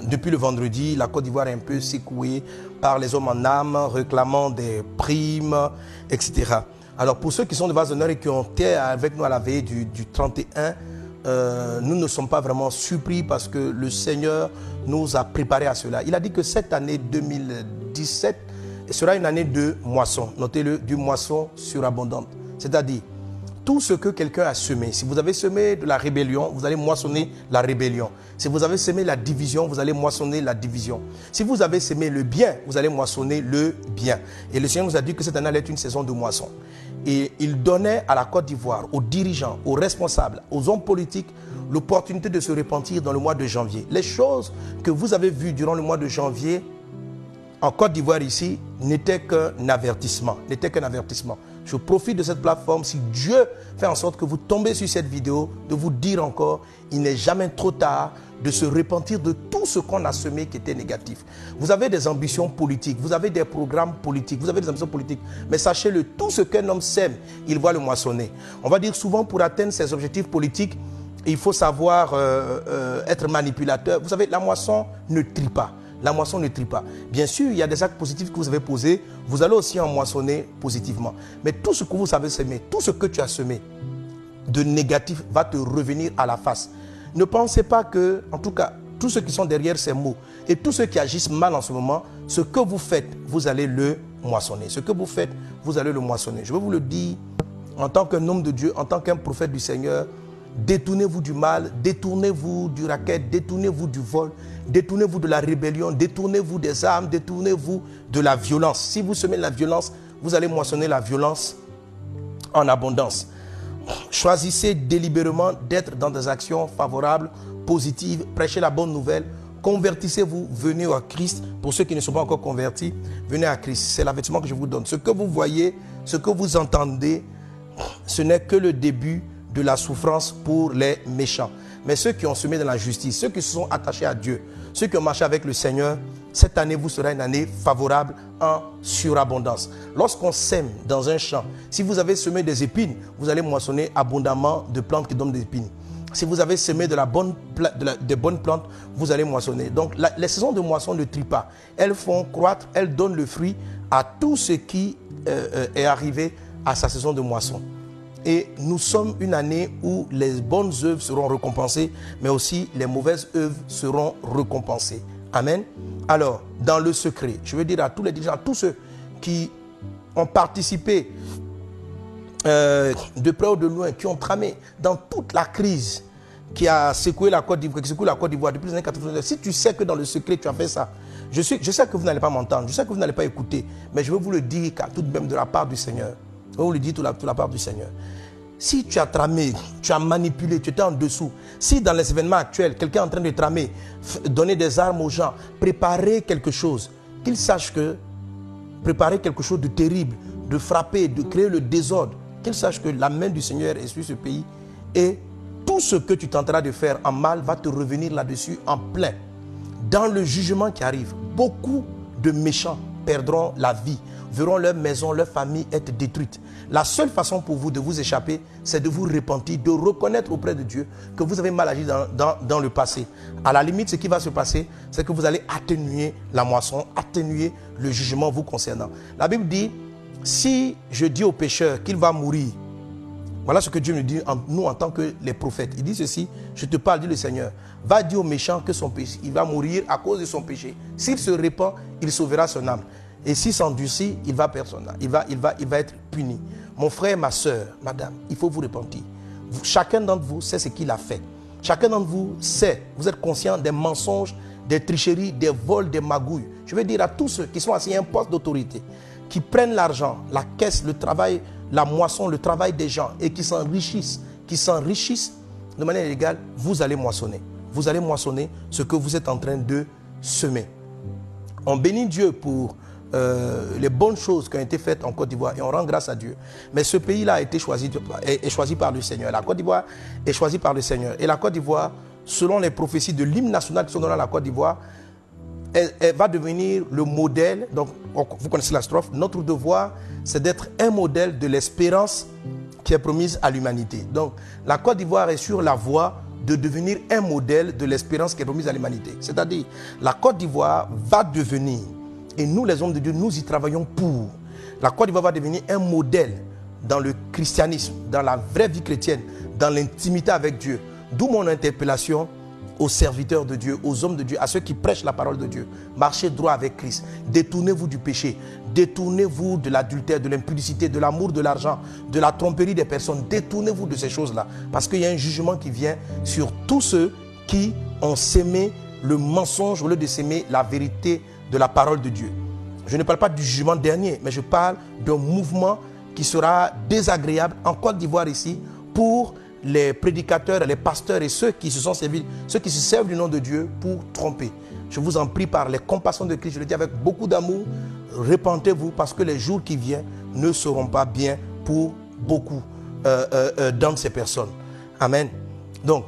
Depuis le vendredi, la Côte d'Ivoire est un peu secouée par les hommes en âme, réclamant des primes, etc. Alors pour ceux qui sont de base d'honneur et qui ont été avec nous à la veille du 31, nous ne sommes pas vraiment surpris parce que le Seigneur nous a préparés à cela. Il a dit que cette année 2017 sera une année de moisson. Notez-le, du moisson surabondante. C'est-à-dire, tout ce que quelqu'un a semé. Si vous avez semé de la rébellion, vous allez moissonner la rébellion. Si vous avez semé la division, vous allez moissonner la division. Si vous avez semé le bien, vous allez moissonner le bien. Et le Seigneur nous a dit que cette année allait être une saison de moisson. Et il donnait à la Côte d'Ivoire, aux dirigeants, aux responsables, aux hommes politiques, l'opportunité de se repentir dans le mois de janvier. Les choses que vous avez vues durant le mois de janvier, en Côte d'Ivoire ici, n'était qu'un avertissement. Je profite de cette plateforme, si Dieu fait en sorte que vous tombez sur cette vidéo, de vous dire encore, il n'est jamais trop tard de se repentir de tout ce qu'on a semé qui était négatif. Vous avez des ambitions politiques, vous avez des programmes politiques, vous avez des ambitions politiques, mais sachez-le, tout ce qu'un homme sème, il va le moissonner. On va dire souvent pour atteindre ses objectifs politiques, il faut savoir être manipulateur. Vous savez, la moisson ne trie pas. La moisson ne trie pas. Bien sûr, il y a des actes positifs que vous avez posés. Vous allez aussi en moissonner positivement. Mais tout ce que vous savez semer, tout ce que tu as semé de négatif va te revenir à la face. Ne pensez pas que, en tout cas, tous ceux qui sont derrière ces mots et tous ceux qui agissent mal en ce moment, ce que vous faites, vous allez le moissonner. Ce que vous faites, vous allez le moissonner. Je veux vous le dire, en tant qu'un homme de Dieu, en tant qu'un prophète du Seigneur, détournez-vous du mal, détournez-vous du racket, détournez-vous du vol, détournez-vous de la rébellion, détournez-vous des armes, détournez-vous de la violence. Si vous semez la violence, vous allez moissonner la violence en abondance. Choisissez délibérément d'être dans des actions favorables, positives, prêchez la bonne nouvelle, convertissez-vous, venez à Christ. Pour ceux qui ne sont pas encore convertis, venez à Christ. C'est l'avertissement que je vous donne. Ce que vous voyez, ce que vous entendez, ce n'est que le début de la souffrance pour les méchants. Mais ceux qui ont semé dans la justice, ceux qui se sont attachés à Dieu, ceux qui ont marché avec le Seigneur, cette année vous sera une année favorable en surabondance. Lorsqu'on sème dans un champ, si vous avez semé des épines, vous allez moissonner abondamment de plantes qui donnent des épines. Si vous avez semé des bonnes plantes, vous allez moissonner. Donc les saisons de moisson ne trient pas. Elles font croître, elles donnent le fruit à tout ce qui est arrivé à sa saison de moisson. Et nous sommes une année où les bonnes œuvres seront récompensées, mais aussi les mauvaises œuvres seront récompensées. Amen. Alors, dans le secret, je veux dire à tous les dirigeants, à tous ceux qui ont participé de près ou de loin, qui ont tramé dans toute la crise qui a secoué la Côte d'Ivoire, qui secoue la Côte d'Ivoire depuis les années 90. Si tu sais que dans le secret, tu as fait ça, je sais que vous n'allez pas m'entendre, je sais que vous n'allez pas écouter, mais je veux vous le dire tout de même de la part du Seigneur. Je veux vous le dire de la part du Seigneur. Si tu as tramé, tu as manipulé, tu étais en dessous, si dans les événements actuels, quelqu'un est en train de tramer, donner des armes aux gens, préparer quelque chose, qu'il sache que préparer quelque chose de terrible, de frapper, de créer le désordre, qu'il sache que la main du Seigneur est sur ce pays et tout ce que tu tenteras de faire en mal va te revenir là-dessus en plein. Dans le jugement qui arrive, beaucoup de méchants perdront la vie, verront leur maison, leur famille être détruite. La seule façon pour vous de vous échapper, c'est de vous repentir, de reconnaître auprès de Dieu que vous avez mal agi dans le passé. À la limite, ce qui va se passer, c'est que vous allez atténuer la moisson, atténuer le jugement vous concernant. La Bible dit, si je dis au pécheur qu'il va mourir, voilà ce que Dieu nous dit, nous en tant que les prophètes. Il dit ceci, je te parle, dit le Seigneur, va dire au méchant que son péché, il va mourir à cause de son péché. S'il se répand, il sauvera son âme. Et s'il s'endurcit, il va perdre son âme. Il va être puni. Mon frère, ma soeur, madame, il faut vous repentir. Chacun d'entre vous sait ce qu'il a fait. Chacun d'entre vous sait, vous êtes conscient des mensonges, des tricheries, des vols, des magouilles. Je veux dire à tous ceux qui sont assis à un poste d'autorité, qui prennent l'argent, la caisse, le travail, la moisson, le travail des gens et qui s'enrichissent de manière illégale, vous allez moissonner. Vous allez moissonner ce que vous êtes en train de semer. On bénit Dieu pour les bonnes choses qui ont été faites en Côte d'Ivoire et on rend grâce à Dieu. Mais ce pays-là a été choisi par le Seigneur. La Côte d'Ivoire est choisie par le Seigneur. Et la Côte d'Ivoire, selon les prophéties de l'hymne national qui sont données à la Côte d'Ivoire, elle va devenir le modèle. Donc, vous connaissez la strophe. Notre devoir, c'est d'être un modèle de l'espérance qui est promise à l'humanité. Donc, la Côte d'Ivoire est sur la voie de devenir un modèle de l'espérance qui est promise à l'humanité. C'est-à-dire, la Côte d'Ivoire va devenir, et nous les hommes de Dieu, nous y travaillons pour. La Côte d'Ivoire va devenir un modèle dans le christianisme, dans la vraie vie chrétienne, dans l'intimité avec Dieu. D'où mon interpellation aux serviteurs de Dieu, aux hommes de Dieu, à ceux qui prêchent la parole de Dieu. Marchez droit avec Christ. Détournez-vous du péché. Détournez-vous de l'adultère, de l'impudicité, de l'amour de l'argent, de la tromperie des personnes. Détournez-vous de ces choses-là. Parce qu'il y a un jugement qui vient sur tous ceux qui ont sémé le mensonge au lieu de s'aimer la vérité de la parole de Dieu. Je ne parle pas du jugement dernier, mais je parle d'un mouvement qui sera désagréable en Côte d'Ivoire ici pour les prédicateurs, les pasteurs et ceux qui se sont servis, ceux qui se servent du nom de Dieu pour tromper. Je vous en prie par les compassions de Christ, je le dis avec beaucoup d'amour, repentez-vous parce que les jours qui viennent ne seront pas bien pour beaucoup d'entre ces personnes. Amen. Donc,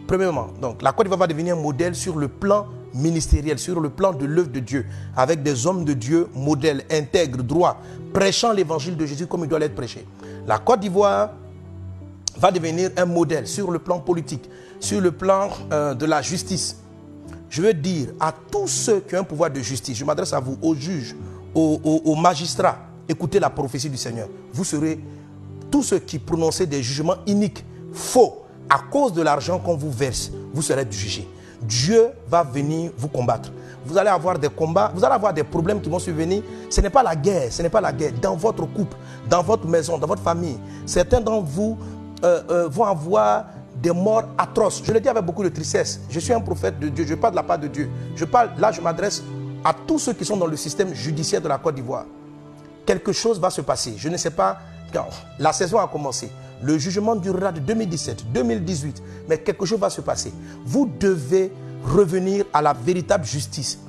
premièrement, la Côte d'Ivoire va devenir un modèle sur le plan ministériel, sur le plan de l'œuvre de Dieu, avec des hommes de Dieu modèles, intègres, droits, prêchant l'évangile de Jésus comme il doit l'être prêché. La Côte d'Ivoire va devenir un modèle sur le plan politique, sur le plan de la justice. Je veux dire à tous ceux qui ont un pouvoir de justice, je m'adresse à vous, aux juges, aux magistrats, écoutez la prophétie du Seigneur. Vous serez tous ceux qui prononcez des jugements iniques, faux, à cause de l'argent qu'on vous verse, vous serez jugés. Dieu va venir vous combattre. Vous allez avoir des combats, vous allez avoir des problèmes qui vont survenir. Ce n'est pas la guerre, ce n'est pas la guerre. Dans votre couple, dans votre maison, dans votre famille, certains d'entre vous vont avoir des morts atroces. Je le dis avec beaucoup de tristesse. Je suis un prophète de Dieu, je parle de la part de Dieu. Là, je m'adresse à tous ceux qui sont dans le système judiciaire de la Côte d'Ivoire. Quelque chose va se passer. Je ne sais pas quand. La saison a commencé. Le jugement durera de 2017, 2018. Mais quelque chose va se passer. Vous devez revenir à la véritable justice.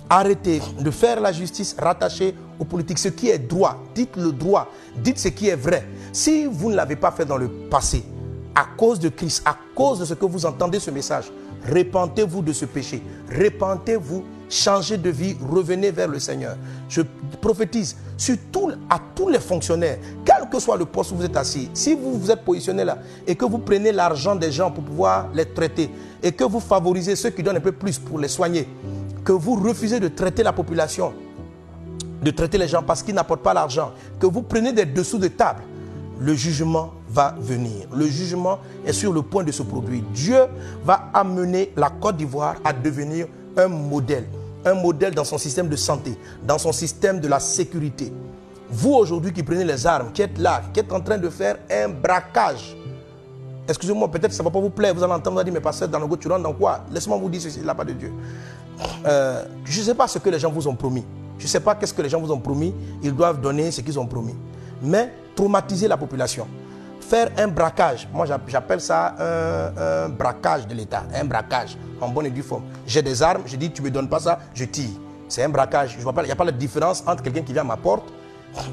Arrêtez de faire la justice rattachée aux politiques. Ce qui est droit, dites le droit. Dites ce qui est vrai. Si vous ne l'avez pas fait dans le passé, à cause de Christ, à cause de ce que vous entendez ce message, repentez-vous de ce péché. Repentez-vous, changez de vie, revenez vers le Seigneur. Je prophétise à tous les fonctionnaires, quel que soit le poste où vous êtes assis, si vous vous êtes positionné là et que vous prenez l'argent des gens pour pouvoir les traiter et que vous favorisez ceux qui donnent un peu plus pour les soigner, que vous refusez de traiter la population, de traiter les gens parce qu'ils n'apportent pas l'argent, que vous prenez des dessous de table, le jugement va venir. Le jugement est sur le point de se produire. Dieu va amener la Côte d'Ivoire à devenir un modèle dans son système de santé, dans son système de la sécurité. Vous aujourd'hui qui prenez les armes, qui êtes là, qui êtes en train de faire un braquage, excusez-moi, peut-être que ça ne va pas vous plaire, vous allez entendre, vous allez dire, mais pasteur, dans le go, tu rentres dans quoi? Laissez-moi vous dire ceci, de la part de Dieu. Je ne sais pas ce que les gens vous ont promis. Je ne sais pas qu'est-ce que les gens vous ont promis. Ils doivent donner ce qu'ils ont promis. Mais traumatiser la population, faire un braquage, moi j'appelle ça un braquage de l'État, un braquage en bonne et due forme. J'ai des armes, je dis tu ne me donnes pas ça, je tire. C'est un braquage. Il n'y a pas de différence entre quelqu'un qui vient à ma porte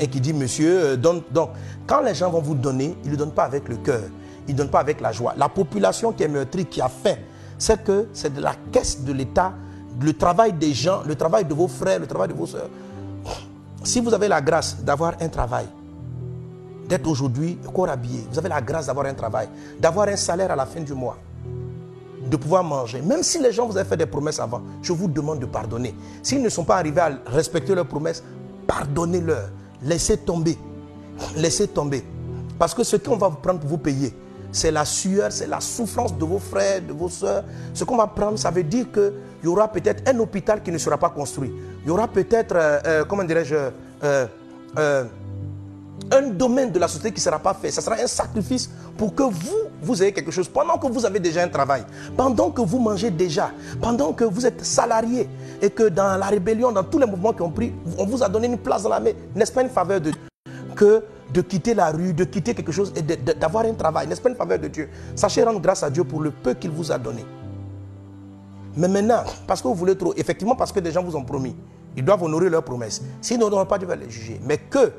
et qui dit monsieur, donne. Donc quand les gens vont vous donner, ils ne le donnent pas avec le cœur, ils ne donnent pas avec la joie. La population qui est meurtrie, qui a faim, c'est que c'est de la caisse de l'État, le travail des gens, le travail de vos frères, le travail de vos soeurs. Si vous avez la grâce d'avoir un travail, d'être aujourd'hui corps habillé, vous avez la grâce d'avoir un travail, d'avoir un salaire à la fin du mois, de pouvoir manger. Même si les gens vous avaient fait des promesses avant, je vous demande de pardonner. S'ils ne sont pas arrivés à respecter leurs promesses, pardonnez-leur. Laissez tomber. Laissez tomber. Parce que ce qu'on va vous prendre pour vous payer, c'est la sueur, c'est la souffrance de vos frères, de vos soeurs. Ce qu'on va prendre, ça veut dire qu'il y aura peut-être un hôpital qui ne sera pas construit. Il y aura peut-être, comment dirais-je, un domaine de la société qui ne sera pas fait. Ça sera un sacrifice pour que vous ayez quelque chose. Pendant que vous avez déjà un travail, pendant que vous mangez déjà, pendant que vous êtes salarié et que dans la rébellion, dans tous les mouvements qui ont pris, on vous a donné une place dans l'armée. N'est-ce pas une faveur de Dieu que de quitter la rue, de quitter quelque chose et d'avoir un travail? N'est-ce pas une faveur de Dieu? Sachez rendre grâce à Dieu pour le peu qu'il vous a donné. Mais maintenant, parce que vous voulez trop, effectivement parce que des gens vous ont promis, ils doivent honorer leurs promesses. S'ils n'honorent pas, Dieu va les juger. Mais que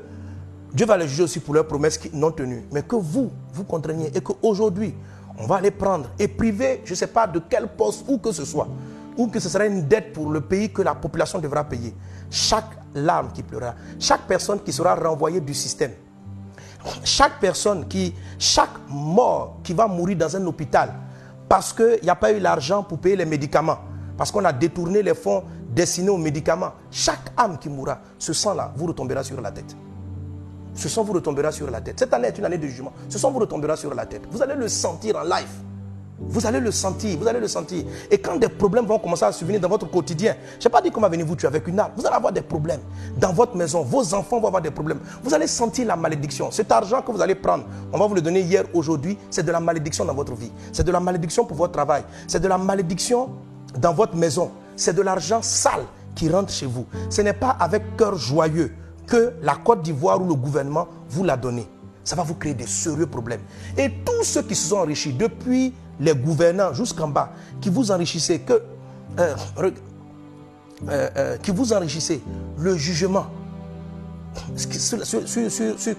Dieu va les juger aussi pour leurs promesses non tenues. Mais que vous contraignez et qu'aujourd'hui, on va les prendre et priver, je ne sais pas de quel poste ou que ce soit, ou que ce sera une dette pour le pays que la population devra payer. Chaque larme qui pleurera, chaque personne qui sera renvoyée du système, chaque mort qui va mourir dans un hôpital Parce qu'il n'y a pas eu l'argent pour payer les médicaments. Parce qu'on a détourné les fonds destinés aux médicaments. Chaque âme qui mourra, ce sang-là vous retombera sur la tête. Ce sang vous retombera sur la tête. Cette année est une année de jugement. Ce sang vous retombera sur la tête. Vous allez le sentir en live. Vous allez le sentir, vous allez le sentir. Et quand des problèmes vont commencer à survenir dans votre quotidien, je n'ai pas dit qu'on va venir vous tuer avec une arme. Vous allez avoir des problèmes dans votre maison. Vos enfants vont avoir des problèmes. Vous allez sentir la malédiction. Cet argent que vous allez prendre, on va vous le donner hier, aujourd'hui, c'est de la malédiction dans votre vie. C'est de la malédiction pour votre travail. C'est de la malédiction dans votre maison. C'est de l'argent sale qui rentre chez vous. Ce n'est pas avec cœur joyeux que la Côte d'Ivoire ou le gouvernement vous l'a donné. Ça va vous créer des sérieux problèmes. Et tous ceux qui se sont enrichis depuis les gouvernants jusqu'en bas, qui vous enrichissez, qui vous enrichissez, le jugement,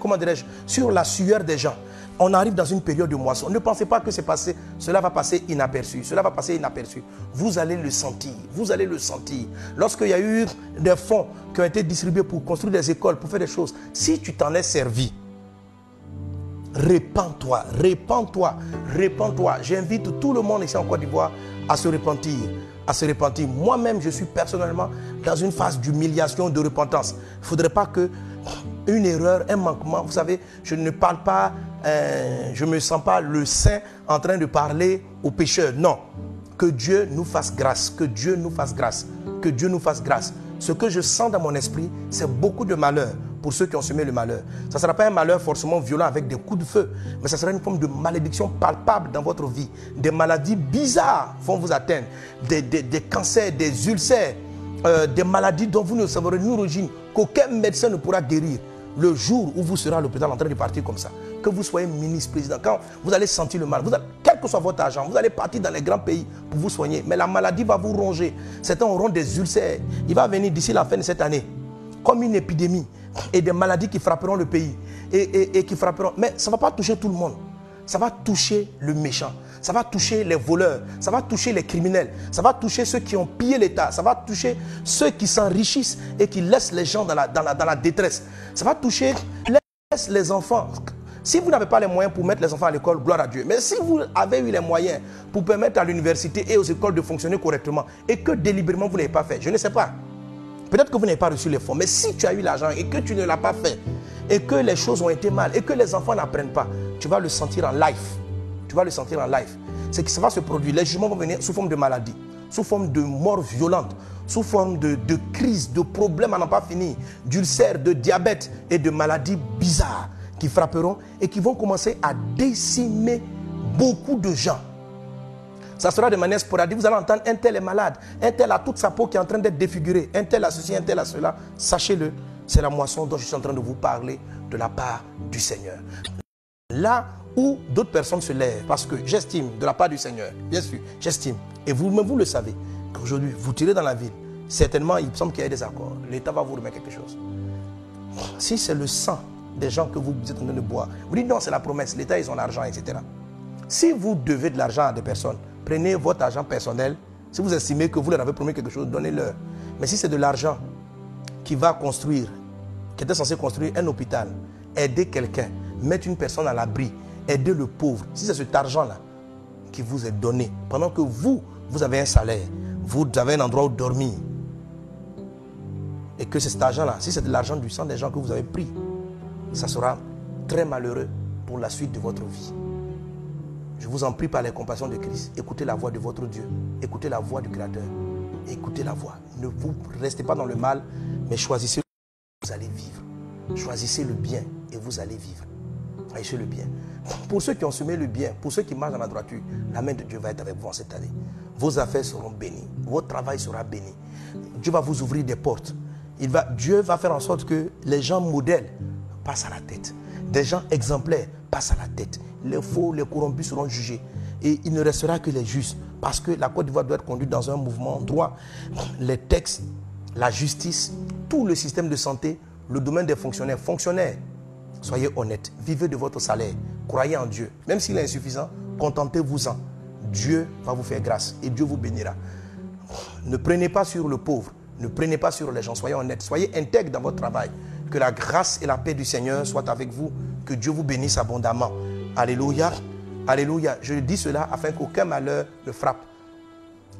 comment dirais-je, sur la sueur des gens. On arrive dans une période de moisson. Ne pensez pas que c'est passé, cela va passer inaperçu. Cela va passer inaperçu. Vous allez le sentir. Vous allez le sentir. Lorsqu'il y a eu des fonds qui ont été distribués pour construire des écoles, pour faire des choses, si tu t'en es servi, répands-toi, répands-toi, répands-toi. J'invite tout le monde ici en Côte d'Ivoire à se repentir, à se repentir. Moi-même, je suis personnellement dans une phase d'humiliation, de repentance. Il ne faudrait pas que une erreur, un manquement, vous savez, je ne parle pas, je ne me sens pas le saint en train de parler aux pécheurs. Non, que Dieu nous fasse grâce, que Dieu nous fasse grâce, que Dieu nous fasse grâce. Ce que je sens dans mon esprit, c'est beaucoup de malheur pour ceux qui ont semé le malheur. Ça ne sera pas un malheur forcément violent avec des coups de feu, mais ça sera une forme de malédiction palpable dans votre vie. Des maladies bizarres vont vous atteindre, des cancers, des ulcères, des maladies dont vous ne saurez ni origine, qu'aucun médecin ne pourra guérir. Le jour où vous serez à l'hôpital en train de partir comme ça, que vous soyez ministre-président, quand vous allez sentir le mal, quel que soit votre argent, vous allez partir dans les grands pays pour vous soigner, mais la maladie va vous ronger. Certains auront des ulcères. Il va venir d'ici la fin de cette année comme une épidémie et des maladies qui frapperont le pays et qui frapperont. Mais ça ne va pas toucher tout le monde. Ça va toucher le méchant. Ça va toucher les voleurs. Ça va toucher les criminels. Ça va toucher ceux qui ont pillé l'État. Ça va toucher ceux qui s'enrichissent et qui laissent les gens dans la détresse. Ça va toucher les enfants. Si vous n'avez pas les moyens pour mettre les enfants à l'école, gloire à Dieu. Mais si vous avez eu les moyens pour permettre à l'université et aux écoles de fonctionner correctement et que délibérément vous n'avez pas fait, je ne sais pas. Peut-être que vous n'avez pas reçu les fonds, mais si tu as eu l'argent et que tu ne l'as pas fait, et que les choses ont été mal, et que les enfants n'apprennent pas, tu vas le sentir en live. Tu vas le sentir en live. C'est que ça va se produire. Les jugements vont venir sous forme de maladie, sous forme de mort violente, sous forme de crise, de problèmes à n'en pas finir, d'ulcères, de diabète et de maladies bizarres qui frapperont et qui vont commencer à décimer beaucoup de gens. Ça sera de manière sporadique. Vous allez entendre un tel est malade, un tel a toute sa peau qui est en train d'être défigurée, un tel a ceci, un tel a cela. Sachez-le, c'est la moisson dont je suis en train de vous parler de la part du Seigneur. Là où d'autres personnes se lèvent, parce que j'estime de la part du Seigneur, bien sûr, j'estime, et vous-même vous le savez, qu'aujourd'hui vous tirez dans la ville, certainement il me semble qu'il y a des accords, l'État va vous remettre quelque chose. Si c'est le sang des gens que vous êtes en train de boire, vous dites non, c'est la promesse, l'État ils ont l'argent, etc. Si vous devez de l'argent à des personnes, prenez votre argent personnel. Si vous estimez que vous leur avez promis quelque chose, donnez-leur. Mais si c'est de l'argent qui va construire, qui était censé construire un hôpital, aider quelqu'un, mettre une personne à l'abri, aider le pauvre, si c'est cet argent-là qui vous est donné, pendant que vous avez un salaire, vous avez un endroit où dormir, et que c'est cet argent-là, si c'est de l'argent du sang des gens que vous avez pris, ça sera très malheureux pour la suite de votre vie. Je vous en prie par les compassions de Christ, écoutez la voix de votre Dieu, écoutez la voix du Créateur, écoutez la voix. Ne vous restez pas dans le mal, mais choisissez le bien, vous allez vivre. Choisissez le bien et vous allez vivre. Choisissez le bien. Pour ceux qui ont semé le bien, pour ceux qui marchent dans la droiture, la main de Dieu va être avec vous en cette année. Vos affaires seront bénies, votre travail sera béni. Dieu va vous ouvrir des portes. Dieu va faire en sorte que les gens modèles passent à la tête. Des gens exemplaires passent à la tête. Les faux, les corrompus seront jugés. Et il ne restera que les justes. Parce que la Côte d'Ivoire doit être conduite dans un mouvement droit. Les textes, la justice, tout le système de santé, le domaine des fonctionnaires. Fonctionnaires, soyez honnêtes. Vivez de votre salaire. Croyez en Dieu. Même s'il est insuffisant, contentez-vous-en. Dieu va vous faire grâce et Dieu vous bénira. Ne prenez pas sur le pauvre. Ne prenez pas sur les gens. Soyez honnêtes. Soyez intègres dans votre travail. Que la grâce et la paix du Seigneur soient avec vous. Que Dieu vous bénisse abondamment. Alléluia. Alléluia. Je dis cela afin qu'aucun malheur ne frappe.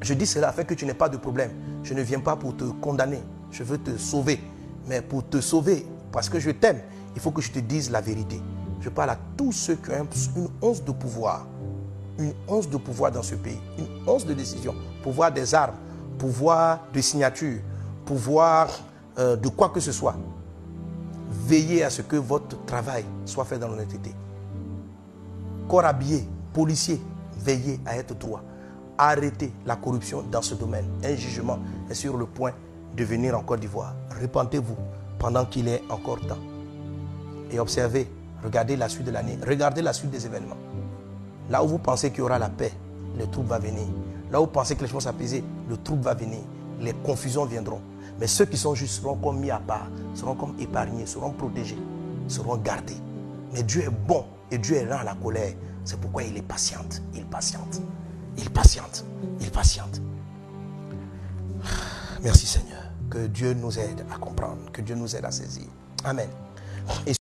Je dis cela afin que tu n'aies pas de problème. Je ne viens pas pour te condamner. Je veux te sauver. Mais pour te sauver, parce que je t'aime, il faut que je te dise la vérité. Je parle à tous ceux qui ont une once de pouvoir. Une once de pouvoir dans ce pays. Une once de décision. Pouvoir des armes. Pouvoir de signature. Pouvoir de quoi que ce soit. Veillez à ce que votre travail soit fait dans l'honnêteté. Corps habillé, policier, veillez à être droit. Arrêtez la corruption dans ce domaine. Un jugement est sur le point de venir en Côte d'Ivoire. Repentez-vous pendant qu'il est encore temps. Et observez, regardez la suite de l'année, regardez la suite des événements. Là où vous pensez qu'il y aura la paix, le trouble va venir. Là où vous pensez que les choses vont s'apaiser, le trouble va venir. Les confusions viendront. Mais ceux qui sont justes seront comme mis à part, seront comme épargnés, seront protégés, seront gardés. Mais Dieu est bon et Dieu est lent à la colère. C'est pourquoi il est patiente. Il patiente. Il patiente. Il patiente. Merci Seigneur. Que Dieu nous aide à comprendre. Que Dieu nous aide à saisir. Amen. Et